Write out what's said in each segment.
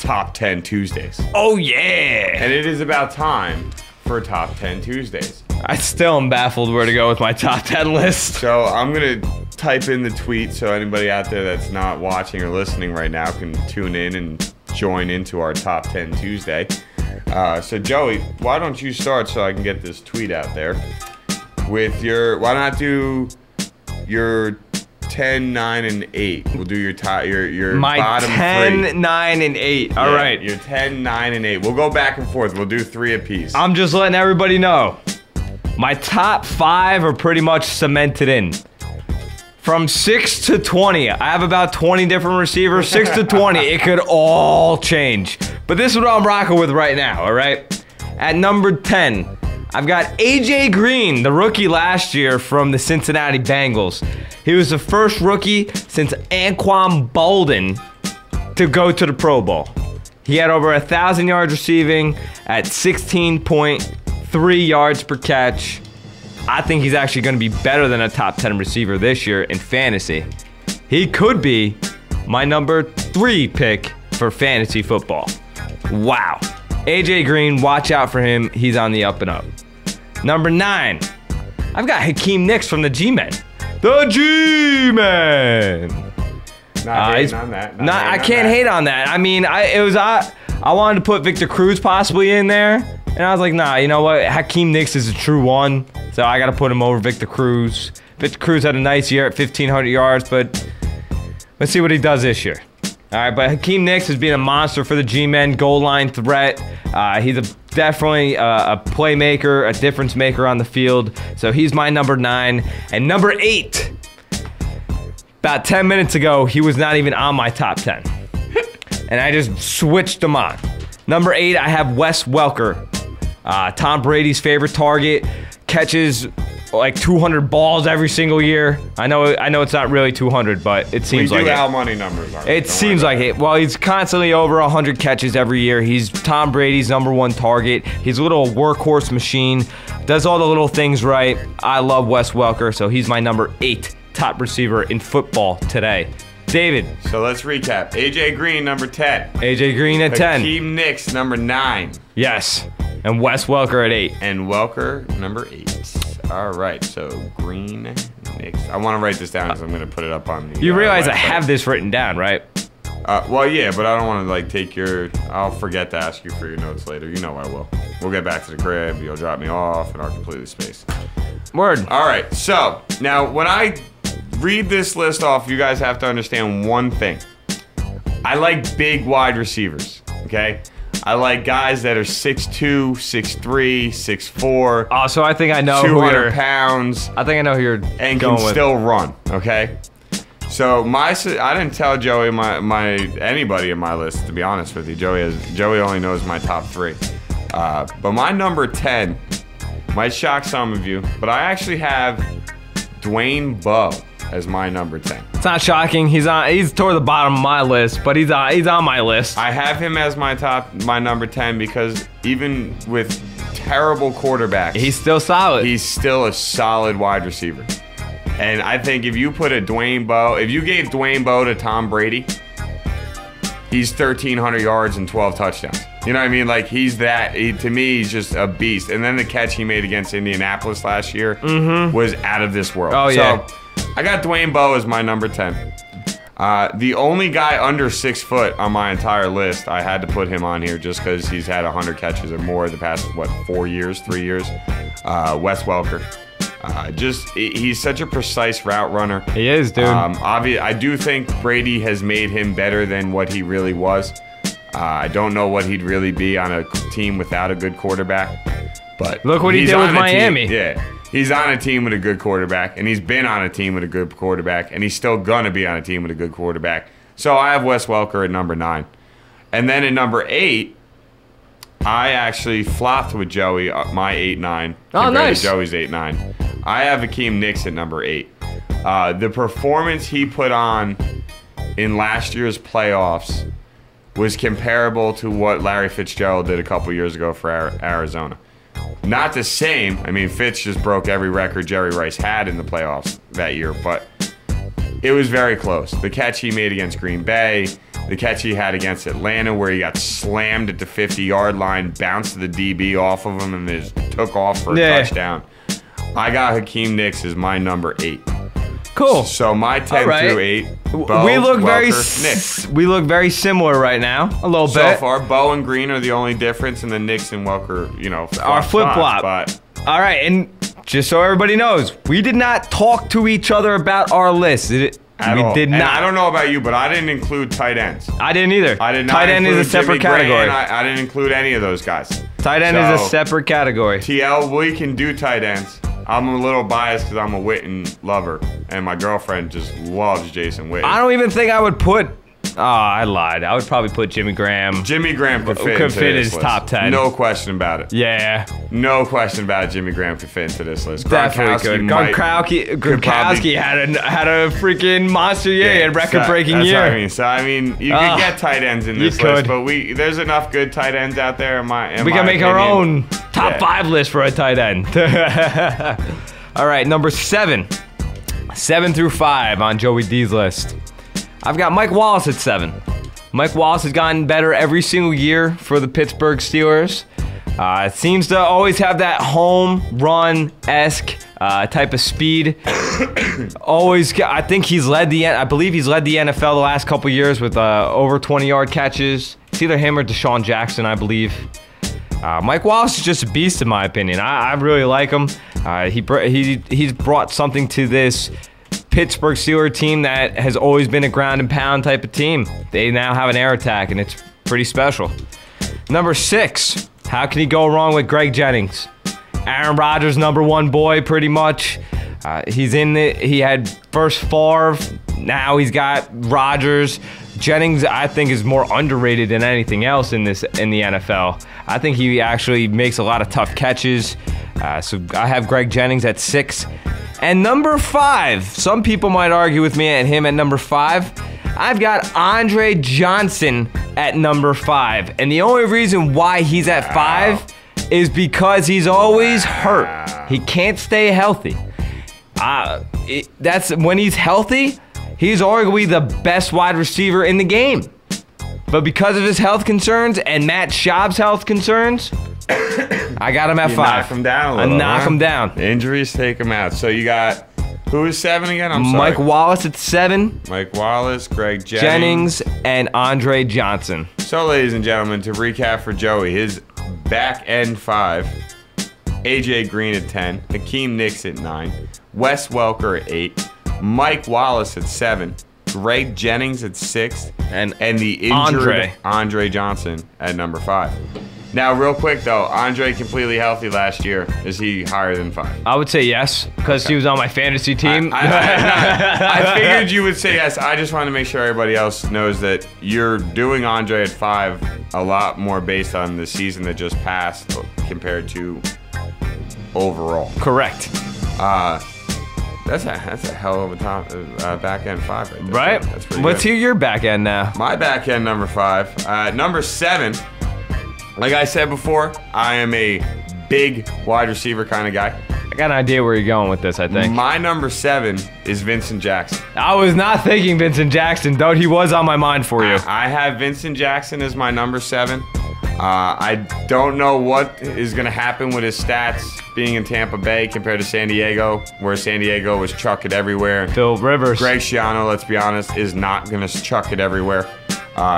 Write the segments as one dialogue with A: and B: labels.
A: Top 10 Tuesdays.
B: Oh, yeah.
A: And it is about time for Top 10 Tuesdays.
B: I still am baffled where to go with my top 10 list.
A: So I'm going to type in the tweet so anybody out there that's not watching or listening right now can tune in and join into our Top 10 Tuesday. So Joey, why don't you start so I can get this tweet out there with your, why not do your 10, 9, and 8. We'll do your
B: my
A: bottom
B: 10,
A: three.
B: 9, and 8. All right.
A: Your 10, 9, and 8. We'll go back and forth. We'll do 3 apiece.
B: I'm just letting everybody know. My top 5 are pretty much cemented in. From 6 to 20, I have about 20 different receivers. 6 to 20, it could all change. But this is what I'm rocking with right now, all right? At number 10, I've got AJ Green, the rookie last year from the Cincinnati Bengals. He was the first rookie since Anquan Bolden to go to the Pro Bowl. He had over 1,000 yards receiving at 16.3 yards per catch. I think he's actually going to be better than a top 10 receiver this year in fantasy. He could be my number 3 pick for fantasy football. Wow. AJ Green, watch out for him. He's on the up and up. Number 9, I've got Hakeem Nicks from the G-Men. The G-Men.
A: Not hating on that.
B: I can't hate on that. I mean, I wanted to put Victor Cruz possibly in there, and I was like, nah, you know what? Hakeem Nicks is a true one, so I got to put him over Victor Cruz. Victor Cruz had a nice year at 1,500 yards, but let's see what he does this year. All right, but Hakeem Nicks has been a monster for the G-Men, goal line threat. He's definitely a playmaker, a difference maker on the field. So he's my number 9. And number 8, about 10 minutes ago, he was not even on my top 10. And I just switched him on. Number 8, I have Wes Welker. Tom Brady's favorite target. Catches like 200 balls every single year. I know it's not really 200, but it seems like it.
A: We do our money numbers.
B: It seems like it. Well, he's constantly over 100 catches every year. He's Tom Brady's number 1 target. He's a little workhorse machine. Does all the little things right. I love Wes Welker, so he's my number 8 top receiver in football today. David.
A: So let's recap. AJ Green, number 10.
B: AJ Green at 10.
A: Hakeem Nicks, number 9.
B: Yes. And Wes Welker at 8.
A: And Welker, number 8. All right, so Green, Nicks. I want to write this down because I'm going to put it up on the
B: You realize
A: website.
B: I have this written down, right?
A: Well, yeah, but I don't want to, like, take your... I'll forget to ask you for your notes later. You know I will. We'll get back to the crib. You'll drop me off, and I'll completely space.
B: Word.
A: All right, so now when I read this list off, you guys have to understand one thing. I like big wide receivers, okay? I like guys that are 6'2", 6'3", 6'4".
B: Oh, so I think I know
A: 200 pounds.
B: I think I know who you're
A: and
B: going
A: can
B: with.
A: still run, okay? So I didn't tell Joey anybody in my list, to be honest with you. Joey only knows my top 3. But my number 10 might shock some of you, but I actually have Dwayne Bowe as my number 10.
B: It's not shocking. He's toward the bottom of my list, but he's on my list.
A: I have him as my number 10 because even with terrible quarterbacks,
B: he's still solid.
A: He's still a solid wide receiver. And I think if you put if you gave Dwayne Bowe to Tom Brady, he's 1,300 yards and 12 touchdowns. You know what I mean? Like, to me, he's just a beast. And then the catch he made against Indianapolis last year was out of this world.
B: Oh, yeah.
A: So I got Dwayne Bowe as my number 10. The only guy under 6 foot on my entire list, I had to put him on here just because he's had 100 catches or more the past, 3 years? Wes Welker. He's such a precise route runner.
B: He is, dude.
A: I do think Brady has made him better than what he really was. I don't know what he'd really be on a team without a good quarterback. But
B: look what he did with Miami.
A: Yeah. He's on a team with a good quarterback, and he's been on a team with a good quarterback, and he's still going to be on a team with a good quarterback. So I have Wes Welker at number 9. And then at number 8, I actually flopped with Joey, my 8-9.
B: Oh, nice.
A: To Joey's 8-9. I have Hakeem Nicks at number 8. The performance he put on in last year's playoffs was comparable to what Larry Fitzgerald did a couple years ago for Arizona. Not the same. I mean, Fitz just broke every record Jerry Rice had in the playoffs that year, but it was very close. The catch he made against Green Bay, The catch he had against Atlanta where he got slammed at the 50-yard line, bounced the DB off of him, and just took off for a touchdown. I got Hakeem Nicks as my number 8.
B: Cool.
A: So my 10 through 8. Bo,
B: we look
A: Welker,
B: we look very similar right now, a little bit.
A: So far, Bo and Green are the only difference, and then Nicks and Welker,
B: are flip-flop. All right, and just so everybody knows, we did not talk to each other about our list. We did not.
A: And I don't know about you, but I didn't include tight ends.
B: I didn't either.
A: I did not.
B: Tight end is a separate category.
A: I didn't include any of those guys.
B: Tight end is a separate category.
A: TL, we can do tight ends. I'm a little biased because I'm a Witten lover, and my girlfriend just loves Jason Witten.
B: I don't even think I would put. Oh, I lied. I would probably put Jimmy Graham.
A: Jimmy Graham could fit
B: his top 10.
A: No question about it.
B: Yeah.
A: No question about it. Jimmy Graham could fit into this list.
B: Definitely could. Gronkowski had a freaking monster year and record-breaking year.
A: What I mean. So I mean, you could get tight ends in this list, but there's enough good tight ends out there. We
B: can make our own top 5 list for a tight end. All right, number 7. 7 through 5 on Joey D's list. I've got Mike Wallace at 7. Mike Wallace has gotten better every single year for the Pittsburgh Steelers. Seems to always have that home run-esque type of speed. I think I believe he's led the NFL the last couple years with over 20-yard catches. It's either him or Deshaun Jackson, I believe. Mike Wallace is just a beast in my opinion. I really like him. He's brought something to this Pittsburgh Steelers team that has always been a ground and pound type of team. They now have an air attack, and it's pretty special. Number 6, how can you go wrong with Greg Jennings? Aaron Rodgers' number 1 boy, pretty much. He had first Favre, now he's got Rodgers. Jennings, I think, is more underrated than anything else in the NFL. I think he actually makes a lot of tough catches. So I have Greg Jennings at 6. And number 5, some people might argue with me at him at number 5. I've got Andre Johnson at number 5. And the only reason why he's at 5 is because he's always hurt. He can't stay healthy. That's when he's healthy, he's arguably the best wide receiver in the game. But because of his health concerns and Matt Schaub's health concerns, I got him at 5.
A: Knock him down a little.
B: I knock him down.
A: Injuries take him out. So you got, who is 7 again? I'm sorry.
B: Mike Wallace at 7.
A: Mike Wallace, Greg Jennings,
B: and Andre Johnson.
A: So, ladies and gentlemen, to recap for Joey, his back end 5, AJ Green at 10, Hakeem Nicks at 9, Wes Welker at 8, Mike Wallace at 7, Greg Jennings at 6, and the injured Andre Johnson at number 5. Now, real quick, though, Andre completely healthy last year. Is he higher than 5?
B: I would say yes, because he was on my fantasy team.
A: I figured you would say yes. I just want to make sure everybody else knows that you're doing Andre at 5 a lot more based on the season that just passed compared to overall.
B: Correct.
A: That's a hell of a top back end 5 right there.
B: Right?
A: That's pretty
B: Let's
A: good.
B: hear your back end now.
A: My back end number 5. Number 7. Like I said before, I am a big wide receiver kind of guy.
B: I got an idea where you're going with this, I think.
A: My number 7 is Vincent Jackson.
B: I was not thinking Vincent Jackson, though he was on my mind for you.
A: I have Vincent Jackson as my number 7. I don't know what is going to happen with his stats being in Tampa Bay compared to San Diego, where San Diego was chuck it everywhere.
B: Phil Rivers.
A: Greg Schiano, let's be honest, is not going to chuck it everywhere.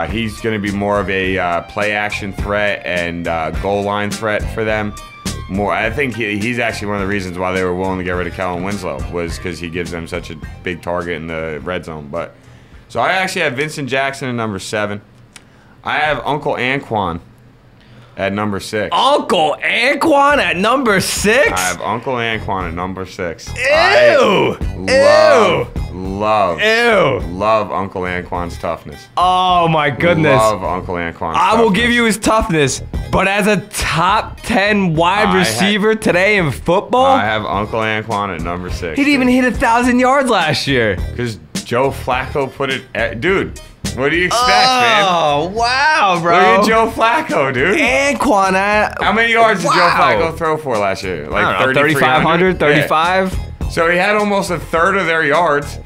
A: He's going to be more of a play-action threat and goal line threat for them. I think he's actually one of the reasons why they were willing to get rid of Kellen Winslow, was because he gives them such a big target in the red zone. So I actually have Vincent Jackson at number 7. I have Uncle Anquan at number 6.
B: Uncle Anquan at number 6?
A: I have Uncle Anquan at number 6.
B: Ew!
A: Love Uncle Anquan's toughness.
B: Oh my goodness.
A: Love Uncle Anquan's toughness.
B: I will give you his toughness, but as a top 10 wide receiver today in football,
A: I have Uncle Anquan at number 6.
B: He didn't even hit 1,000 yards last year.
A: Because Joe Flacco put it dude, what do you expect, man?
B: Oh, wow, bro.
A: Look at Joe Flacco, dude.
B: Anquan
A: how many yards did Joe Flacco throw for last year? Like
B: 3,500, 35?
A: Yeah. So he had almost a third of their yards.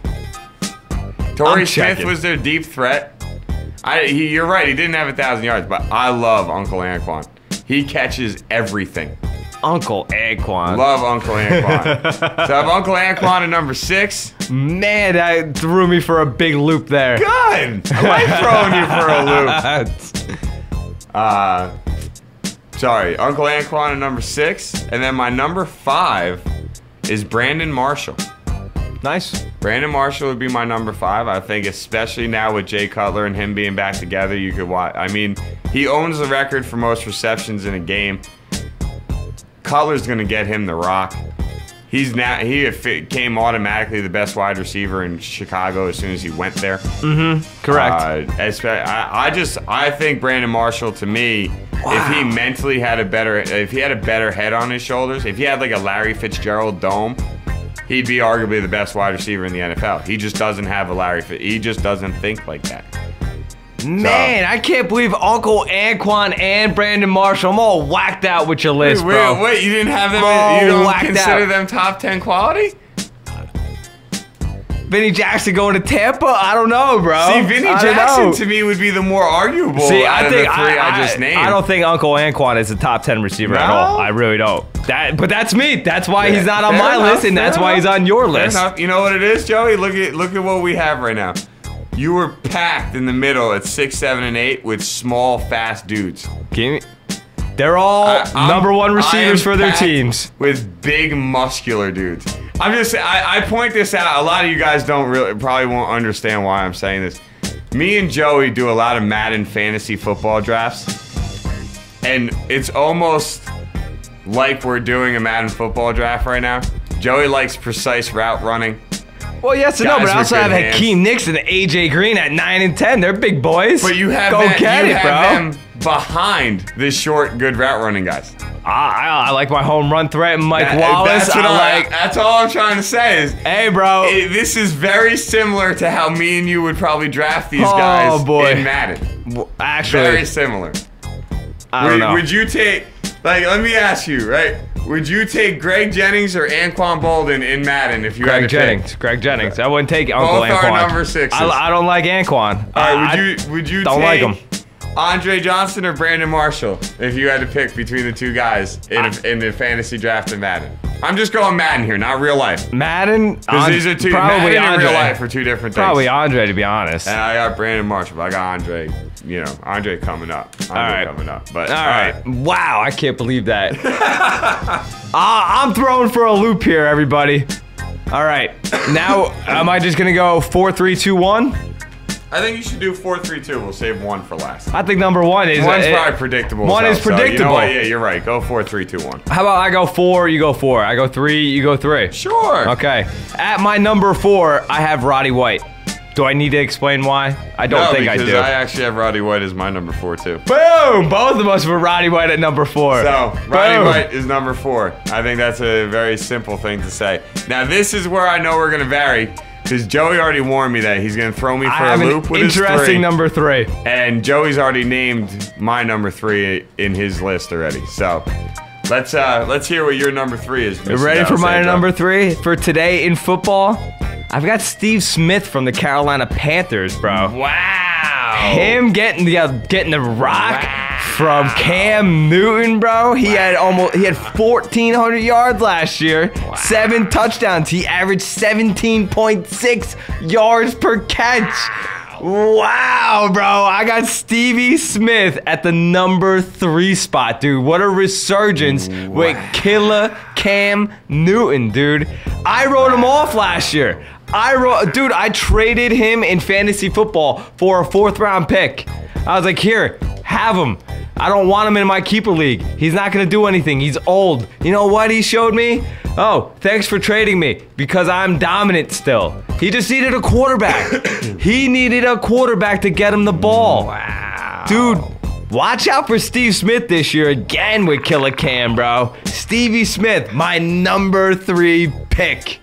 A: Torrey Smith was their deep threat. You're right. He didn't have 1,000 yards, but I love Uncle Anquan. He catches everything.
B: Uncle Anquan.
A: Love Uncle Anquan. So I have Uncle Anquan at number 6.
B: Man, that threw me for a big loop there.
A: Good. I like throwing you for a loop. Sorry, Uncle Anquan at number 6, and then my number 5 is Brandon Marshall.
B: Nice.
A: Brandon Marshall would be my number 5. I think especially now with Jay Cutler and him being back together, you could watch. I mean, he owns the record for most receptions in a game. Cutler's going to get him the rock. He became automatically the best wide receiver in Chicago as soon as he went there.
B: Correct.
A: I think Brandon Marshall, to me, if he mentally had if he had a better head on his shoulders, if he had like a Larry Fitzgerald dome, he'd be arguably the best wide receiver in the NFL. He just doesn't have a he just doesn't think like that.
B: Man, I can't believe Uncle Anquan and Brandon Marshall. I'm all whacked out with your list, bro.
A: Wait, you didn't have them? You don't consider them top 10 quality?
B: Vinny Jackson going to Tampa? I don't know, bro.
A: See, Vinny Jackson to me would be the more arguable out of the three I just named.
B: I don't think Uncle Anquan is a top 10 receiver at all. I really don't. But that's me. That's why he's not on my list, and that's why he's on your list.
A: You know what it is, Joey? Look at what we have right now. You were packed in the middle at 6, 7, and 8 with small, fast dudes.
B: They're all number 1 receivers for their teams.
A: With big, muscular dudes. I point this out. A lot of you guys probably won't understand why I'm saying this. Me and Joey do a lot of Madden fantasy football drafts, and it's almost like we're doing a Madden football draft right now. Joey likes precise route running.
B: Well, yes and no, but I also have Hakeem Nicks and AJ Green at 9 and 10. They're big boys.
A: But you have them behind the short, good route running guys.
B: I like my home run threat, Mike Wallace.
A: That's all I'm trying to say is,
B: hey, bro,
A: this is very similar to how me and you would probably draft these guys in Madden.
B: Actually,
A: very similar.
B: I don't know.
A: Would you take? Let me ask you, right? Would you take Greg Jennings or Anquan Bolden in Madden if you had to pick?
B: Greg Jennings. I wouldn't take Uncle Anquan.
A: Both are number 6s.
B: I don't like Anquan.
A: All right, would you
B: don't
A: take
B: like him.
A: Andre Johnson or Brandon Marshall if you had to pick between the two guys in the fantasy draft in Madden? I'm just going Madden here, not real life.
B: Madden?
A: Because these are Madden and real life are two different things.
B: Probably Andre, to be honest.
A: And I got Brandon Marshall, but I got Andre. Andre coming up. Coming up. But
B: all right. Wow, I can't believe that. I'm throwing for a loop here, everybody. All right. Now, am I just going to go 4, 3, 2, 1?
A: I think you should do 4, 3, 2. We'll save 1 for last.
B: I think number 1 is...
A: One's probably predictable.
B: 1 is predictable.
A: So you know what? Yeah, you're right. Go 4, 3, 2, 1.
B: How about I go 4, you go 4. I go 3, you go 3.
A: Sure.
B: Okay. At my number 4, I have Roddy White. Do I need to explain why? I don't think I do.
A: Because I actually have Roddy White as my number 4 too.
B: Boom! Both of us were Roddy White at number 4.
A: So, Roddy White is number 4. I think that's a very simple thing to say. Now, this is where I know we're going to vary. Because Joey already warned me that he's going to throw me for a loop with his 3.
B: Interesting number 3.
A: And Joey's already named my number 3 in his list already. So, let's hear what your number 3 is.
B: You ready for my number 3? For today in football, I've got Steve Smith from the Carolina Panthers, bro.
A: Wow.
B: Him getting the rock from Cam Newton, bro. He had 1,400 yards last year, 7 touchdowns. He averaged 17.6 yards per catch. Wow, bro. I got Stevie Smith at the number 3 spot, dude. What a resurgence with Killer Cam Newton, dude. I wrote him off last year. Dude, I traded him in fantasy football for a 4th-round pick. I was like, here, have him. I don't want him in my keeper league. He's not going to do anything. He's old. You know what he showed me? Oh, thanks for trading me because I'm dominant still. He just needed a quarterback. He needed a quarterback to get him the ball. Wow. Dude, watch out for Steve Smith this year again with Killer Cam, bro. Stevie Smith, my number 3 pick.